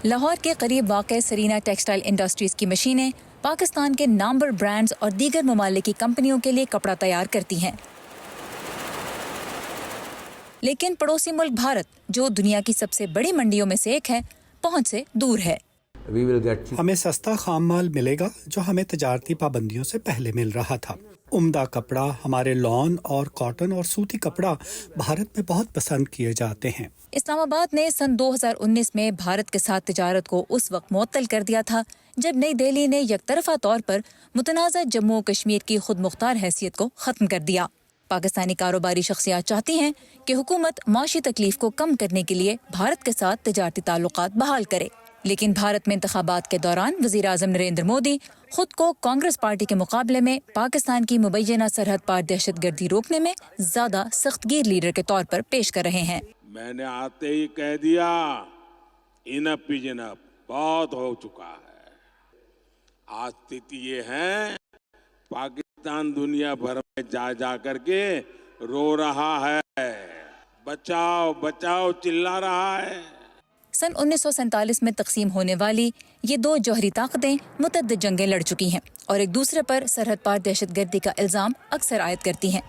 لاہور کے قریب واقع سرینا ٹیکسٹائل انڈسٹریز کی مشینیں پاکستان کے نامور برانڈز اور دیگر ممالک کی کمپنیوں کے لیے کپڑا تیار کرتی ہیں، لیکن پڑوسی ملک بھارت جو دنیا کی سب سے بڑی منڈیوں میں سے ایک ہے، پہنچ سے دور ہے۔ ہمیں سستا خام مال ملے گا جو ہمیں تجارتی پابندیوں سے پہلے مل رہا تھا۔ عمدہ کپڑا، ہمارے لون اور کاٹن اور سوتی کپڑا بھارت میں بہت پسند کیے جاتے ہیں۔ اسلام آباد نے سن 2019 میں بھارت کے ساتھ تجارت کو اس وقت معطل کر دیا تھا جب نئی دہلی نے یک طرفہ طور پر متنازع جموں و کشمیر کی خود مختار حیثیت کو ختم کر دیا۔ پاکستانی کاروباری شخصیات چاہتی ہیں کہ حکومت معاشی تکلیف کو کم کرنے کے لیے بھارت کے ساتھ تجارتی تعلقات بحال کرے، لیکن بھارت میں انتخابات کے دوران وزیر اعظم نریندر مودی خود کو کانگریس پارٹی کے مقابلے میں پاکستان کی مبینہ سرحد پار دہشت گردی روکنے میں زیادہ سخت گیر لیڈر کے طور پر پیش کر رہے ہیں۔ میں نے آتے ہی کہہ دیا انپ ہی جنپ بہت ہو چکا ہے۔ آج استھتی یہ ہے پاکستان دنیا بھر میں جا جا کر کے رو رہا ہے، بچاؤ بچاؤ چلا رہا ہے۔ سن 1947 میں تقسیم ہونے والی یہ دو جوہری طاقتیں متعدد جنگیں لڑ چکی ہیں اور ایک دوسرے پر سرحد پار دہشت گردی کا الزام اکثر عائد کرتی ہیں۔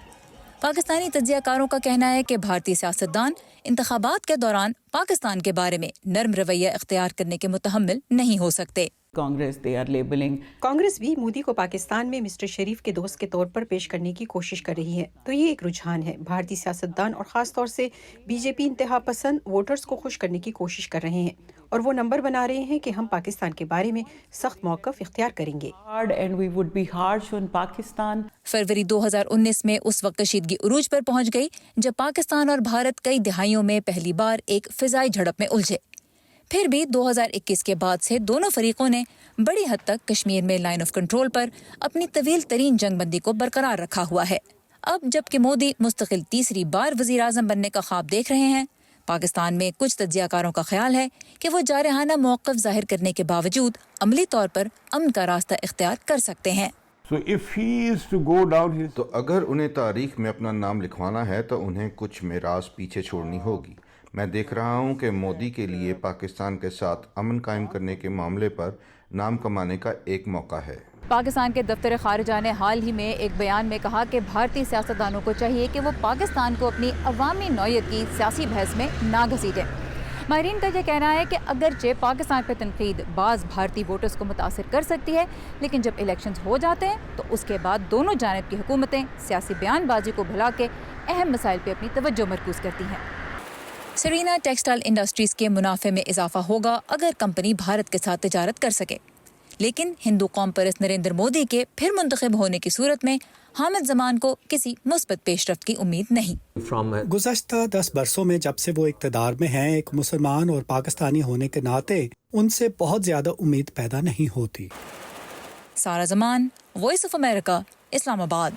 پاکستانی تجزیہ کاروں کا کہنا ہے کہ بھارتی سیاستدان انتخابات کے دوران پاکستان کے بارے میں نرم رویہ اختیار کرنے کے متحمل نہیں ہو سکتے۔ کانگریس بھی مودی کو پاکستان میں مسٹر شریف کے دوست کے طور پر پیش کرنے کی کوشش کر رہی ہے، تو یہ ایک رجحان ہے۔ بھارتی سیاستدان اور خاص طور سے بی جے پی انتہا پسند ووٹرز کو خوش کرنے کی کوشش کر رہے ہیں اور وہ نمبر بنا رہے ہیں کہ ہم پاکستان کے بارے میں سخت موقف اختیار کریں گے۔ فروری 2019 میں اس وقت کشیدگی عروج پر پہنچ گئی جب پاکستان اور بھارت کئی دہائیوں میں پہلی بار ایک فضائی جھڑپ میں الجھے۔ پھر بھی 2021 کے بعد سے دونوں فریقوں نے بڑی حد تک کشمیر میں لائن آف کنٹرول پر اپنی طویل ترین جنگ بندی کو برقرار رکھا ہوا ہے۔ اب جبکہ مودی مستقل تیسری بار وزیر اعظم بننے کا خواب دیکھ رہے ہیں، پاکستان میں کچھ تجزیہ کاروں کا خیال ہے کہ وہ جارحانہ موقف ظاہر کرنے کے باوجود عملی طور پر امن کا راستہ اختیار کر سکتے ہیں۔ تو اگر انہیں تاریخ میں اپنا نام لکھوانا ہے تو انہیں کچھ میراث پیچھے چھوڑنی ہوگی۔ میں دیکھ رہا ہوں کہ مودی کے لیے پاکستان کے ساتھ امن قائم کرنے کے معاملے پر نام کمانے کا ایک موقع ہے۔ پاکستان کے دفتر خارجہ نے حال ہی میں ایک بیان میں کہا کہ بھارتی سیاستدانوں کو چاہیے کہ وہ پاکستان کو اپنی عوامی نوعیت کی سیاسی بحث میں نہ گھسیٹیں۔ ماہرین کا یہ کہنا ہے کہ اگرچہ پاکستان پہ تنقید بعض بھارتی ووٹرز کو متاثر کر سکتی ہے، لیکن جب الیکشنز ہو جاتے ہیں تو اس کے بعد دونوں جانب کی حکومتیں سیاسی بیان بازی کو بھلا کے اہم مسائل پہ اپنی توجہ مرکوز کرتی ہیں۔ سرینا ٹیکسٹائل انڈسٹریز کے منافع میں اضافہ ہوگا اگر کمپنی بھارت کے ساتھ تجارت کر سکے، لیکن ہندو قوم پرست نریندر مودی کے پھر منتخب ہونے کی صورت میں حامد زمان کو کسی مثبت پیش رفت کی امید نہیں۔ گزشتہ 10 برسوں میں جب سے وہ اقتدار میں ہیں، ایک مسلمان اور پاکستانی ہونے کے ناطے ان سے بہت زیادہ امید پیدا نہیں ہوتی۔ سارا زمان، وائس آف امریکہ، اسلام آباد۔